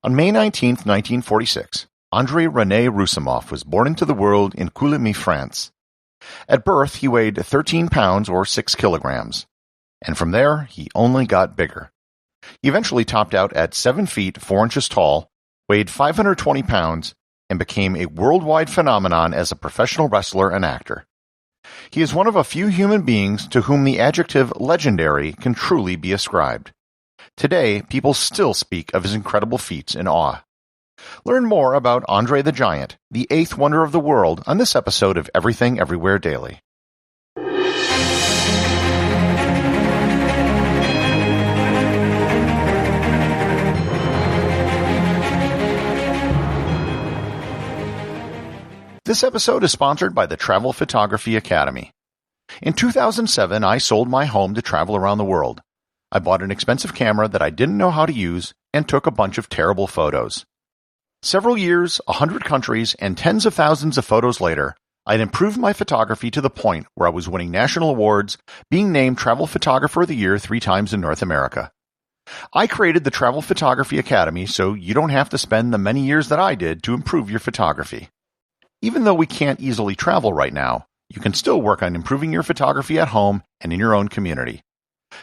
On May 19, 1946, André René Roussimoff was born into the world in Coulommiers, France. At birth, he weighed 13 pounds or 6 kilograms, and from there, he only got bigger. He eventually topped out at 7 feet 4 inches tall, weighed 520 pounds, and became a worldwide phenomenon as a professional wrestler and actor. He is one of a few human beings to whom the adjective legendary can truly be ascribed. Today, people still speak of his incredible feats in awe. Learn more about André the Giant, the eighth wonder of the world, on this episode of Everything Everywhere Daily. This episode is sponsored by the Travel Photography Academy. In 2007, I sold my home to travel around the world. I bought an expensive camera that I didn't know how to use and took a bunch of terrible photos. Several years, 100 countries, and tens of thousands of photos later, I'd improved my photography to the point where I was winning national awards, being named Travel Photographer of the Year 3 times in North America. I created the Travel Photography Academy so you don't have to spend the many years that I did to improve your photography. Even though we can't easily travel right now, you can still work on improving your photography at home and in your own community.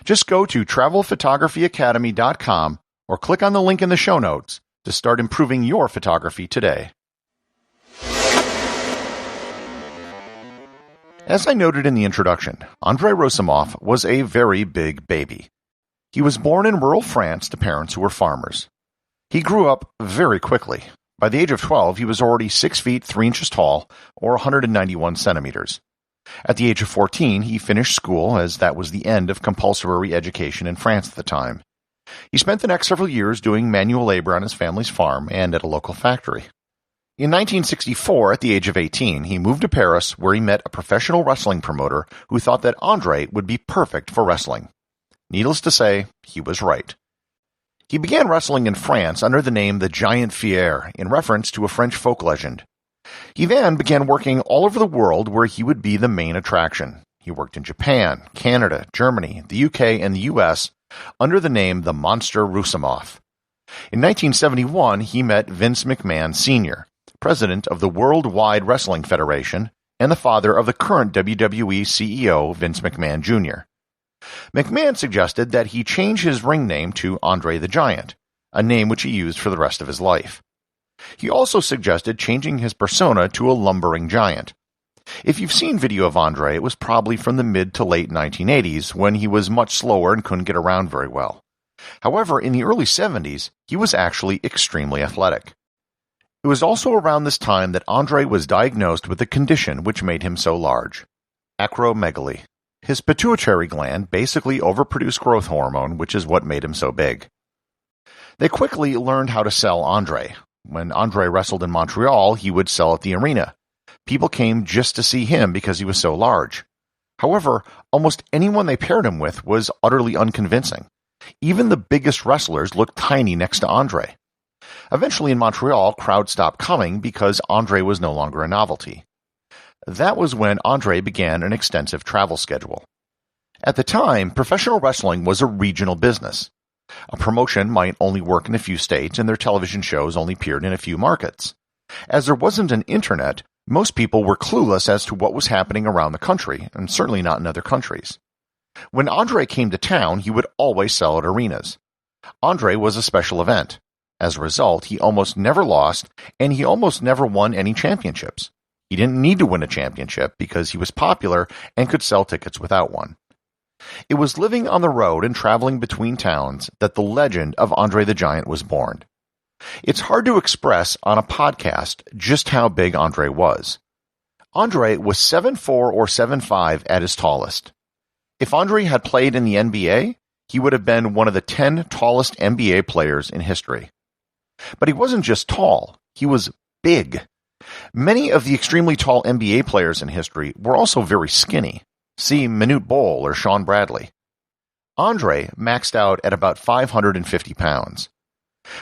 Just go to travelphotographyacademy.com or click on the link in the show notes to start improving your photography today. As I noted in the introduction, André Roussimoff was a very big baby. He was born in rural France to parents who were farmers. He grew up very quickly. By the age of 12, he was already 6 feet 3 inches tall, or 191 centimeters. At the age of 14, he finished school, as that was the end of compulsory education in France at the time. He spent the next several years doing manual labor on his family's farm and at a local factory. In 1964, at the age of 18, he moved to Paris, where he met a professional wrestling promoter who thought that André would be perfect for wrestling. Needless to say, he was right. He began wrestling in France under the name the Giant Fier, in reference to a French folk legend. He then began working all over the world where he would be the main attraction. He worked in Japan, Canada, Germany, the UK, and the US under the name the Monster Roussimoff. In 1971, he met Vince McMahon Sr., president of the Worldwide Wrestling Federation and the father of the current WWE CEO, Vince McMahon Jr. McMahon suggested that he change his ring name to André the Giant, a name which he used for the rest of his life. He also suggested changing his persona to a lumbering giant. If you've seen video of André, it was probably from the mid to late 1980s, when he was much slower and couldn't get around very well. However, in the early 70s, he was actually extremely athletic. It was also around this time that André was diagnosed with a condition which made him so large: acromegaly. His pituitary gland basically overproduced growth hormone, which is what made him so big. They quickly learned how to sell André. When André wrestled in Montreal, he would sell at the arena. People came just to see him because he was so large. However, almost anyone they paired him with was utterly unconvincing. Even the biggest wrestlers looked tiny next to André. Eventually in Montreal, crowds stopped coming because André was no longer a novelty. That was when André began an extensive travel schedule. At the time, professional wrestling was a regional business. A promotion might only work in a few states, and their television shows only appeared in a few markets. As there wasn't an internet, most people were clueless as to what was happening around the country, and certainly not in other countries. When André came to town, he would always sell at arenas. André was a special event. As a result, he almost never lost, and he almost never won any championships. He didn't need to win a championship because he was popular and could sell tickets without one. It was living on the road and traveling between towns that the legend of André the Giant was born. It's hard to express on a podcast just how big André was. André was 7'4" or 7'5" at his tallest. If André had played in the NBA, he would have been one of the 10 tallest NBA players in history. But he wasn't just tall, he was big. Many of the extremely tall NBA players in history were also very skinny. See Manute Bol or Sean Bradley. André maxed out at about 550 pounds.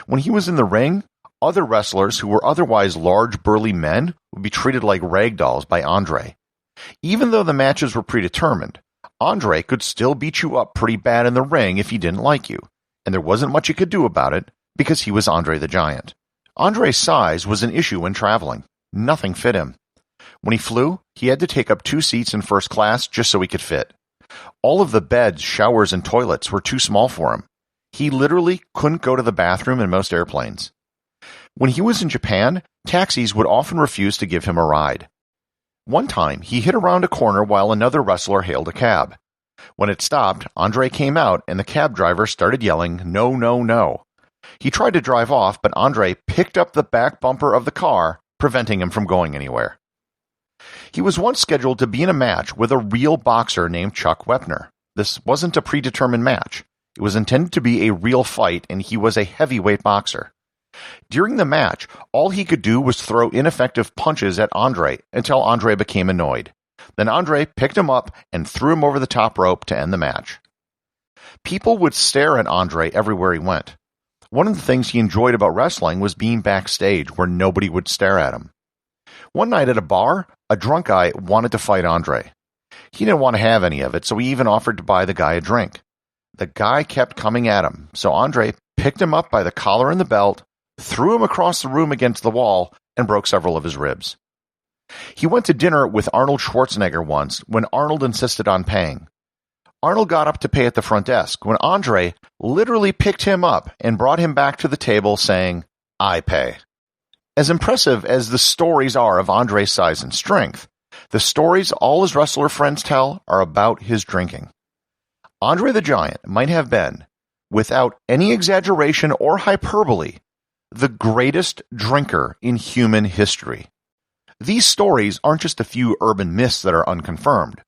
When he was in the ring, other wrestlers who were otherwise large, burly men would be treated like rag dolls by André. Even though the matches were predetermined, André could still beat you up pretty bad in the ring if he didn't like you, and there wasn't much you could do about it because he was Andre the Giant. Andre's size was an issue when traveling. Nothing fit him. When he flew, he had to take up 2 seats in first class just so he could fit. All of the beds, showers, and toilets were too small for him. He literally couldn't go to the bathroom in most airplanes. When he was in Japan, taxis would often refuse to give him a ride. One time, he hid around a corner while another wrestler hailed a cab. When it stopped, Andre came out and the cab driver started yelling, "No, no, no." He tried to drive off, but Andre picked up the back bumper of the car, preventing him from going anywhere. He was once scheduled to be in a match with a real boxer named Chuck Wepner. This wasn't a predetermined match. It was intended to be a real fight, and he was a heavyweight boxer. During the match, all he could do was throw ineffective punches at Andre until Andre became annoyed. Then Andre picked him up and threw him over the top rope to end the match. People would stare at Andre everywhere he went. One of the things he enjoyed about wrestling was being backstage where nobody would stare at him. One night at a bar, a drunk guy wanted to fight Andre. He didn't want to have any of it, so he even offered to buy the guy a drink. The guy kept coming at him, so Andre picked him up by the collar and the belt, threw him across the room against the wall, and broke several of his ribs. He went to dinner with Arnold Schwarzenegger once when Arnold insisted on paying. Arnold got up to pay at the front desk when Andre literally picked him up and brought him back to the table saying, "I pay." As impressive as the stories are of Andre's size and strength, the stories all his wrestler friends tell are about his drinking. Andre the Giant might have been, without any exaggeration or hyperbole, the greatest drinker in human history. These stories aren't just a few urban myths that are unconfirmed.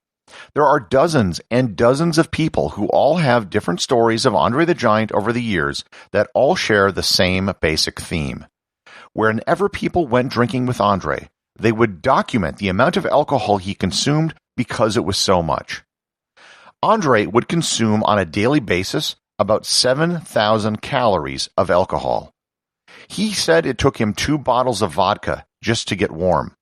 There are dozens and dozens of people who all have different stories of Andre the Giant over the years that all share the same basic theme. Whenever people went drinking with Andre, they would document the amount of alcohol he consumed because it was so much. Andre would consume on a daily basis about 7,000 calories of alcohol. He said it took him 2 bottles of vodka just to get warm.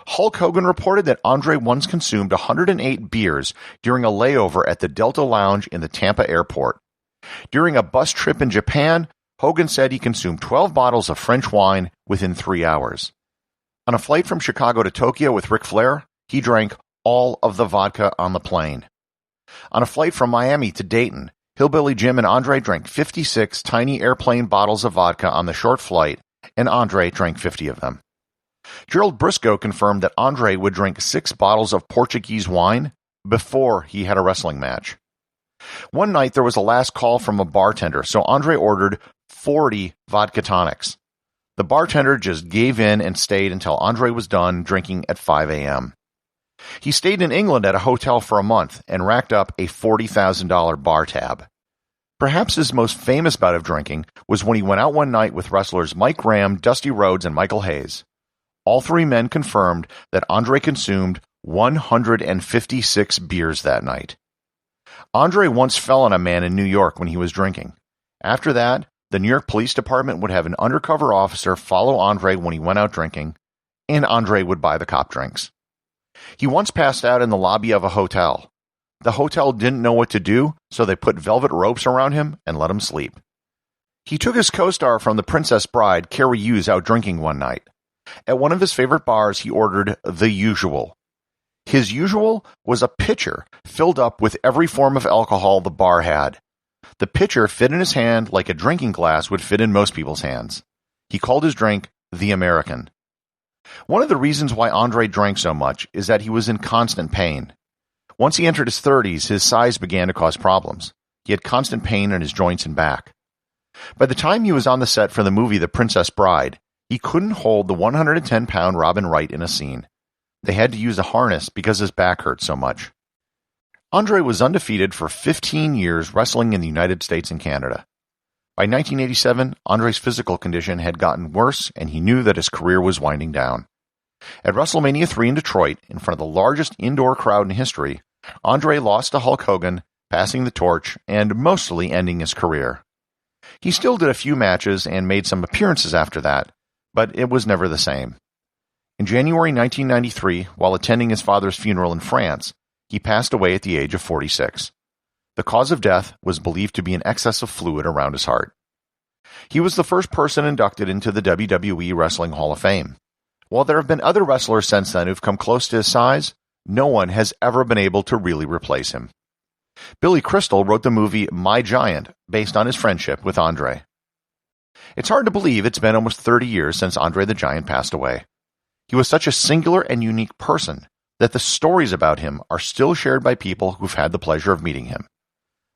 Hulk Hogan reported that Andre once consumed 108 beers during a layover at the Delta Lounge in the Tampa airport. During a bus trip in Japan, Hogan said he consumed 12 bottles of French wine within 3 hours. On a flight from Chicago to Tokyo with Ric Flair, he drank all of the vodka on the plane. On a flight from Miami to Dayton, Hillbilly Jim and Andre drank 56 tiny airplane bottles of vodka on the short flight, and Andre drank 50 of them. Gerald Briscoe confirmed that Andre would drink 6 bottles of Portuguese wine before he had a wrestling match. One night there was a last call from a bartender, so Andre ordered 40 vodka tonics. The bartender just gave in and stayed until Andre was done drinking at 5 a.m. He stayed in England at a hotel for a month and racked up a $40,000 bar tab. Perhaps his most famous bout of drinking was when he went out one night with wrestlers Mike Graham, Dusty Rhodes, and Michael Hayes. All 3 men confirmed that Andre consumed 156 beers that night. Andre once fell on a man in New York when he was drinking. After that, the New York Police Department would have an undercover officer follow Andre when he went out drinking, and Andre would buy the cop drinks. He once passed out in the lobby of a hotel. The hotel didn't know what to do, so they put velvet ropes around him and let him sleep. He took his co-star from The Princess Bride, Carrie Hughes, out drinking one night. At one of his favorite bars, he ordered the usual. His usual was a pitcher filled up with every form of alcohol the bar had. The pitcher fit in his hand like a drinking glass would fit in most people's hands. He called his drink the American. One of the reasons why Andre drank so much is that he was in constant pain. Once he entered his 30s, his size began to cause problems. He had constant pain in his joints and back. By the time he was on the set for the movie The Princess Bride, he couldn't hold the 110-pound Robin Wright in a scene. They had to use a harness because his back hurt so much. Andre was undefeated for 15 years wrestling in the United States and Canada. By 1987, Andre's physical condition had gotten worse, and he knew that his career was winding down. At WrestleMania 3 in Detroit, in front of the largest indoor crowd in history, Andre lost to Hulk Hogan, passing the torch and mostly ending his career. He still did a few matches and made some appearances after that, but it was never the same. In January 1993, while attending his father's funeral in France, he passed away at the age of 46. The cause of death was believed to be an excess of fluid around his heart. He was the first person inducted into the WWE Wrestling Hall of Fame. While there have been other wrestlers since then who've come close to his size, no one has ever been able to really replace him. Billy Crystal wrote the movie My Giant based on his friendship with Andre. It's hard to believe it's been almost 30 years since Andre the Giant passed away. He was such a singular and unique person that the stories about him are still shared by people who've had the pleasure of meeting him.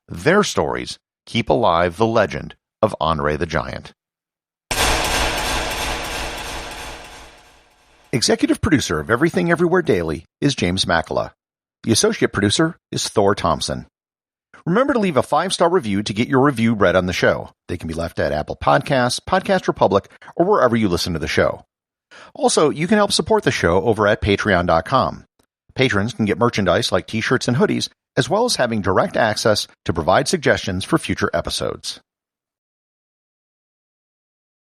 Their stories keep alive the legend of Andre the Giant. Executive producer of Everything Everywhere Daily is James Makkyla. The associate producer is Thor Thomsen. Remember to leave a 5-star review to get your review read on the show. They can be left at Apple Podcasts, Podcast Republic, or wherever you listen to the show. Also, you can help support the show over at patreon.com. Patrons can get merchandise like t-shirts and hoodies, as well as having direct access to provide suggestions for future episodes.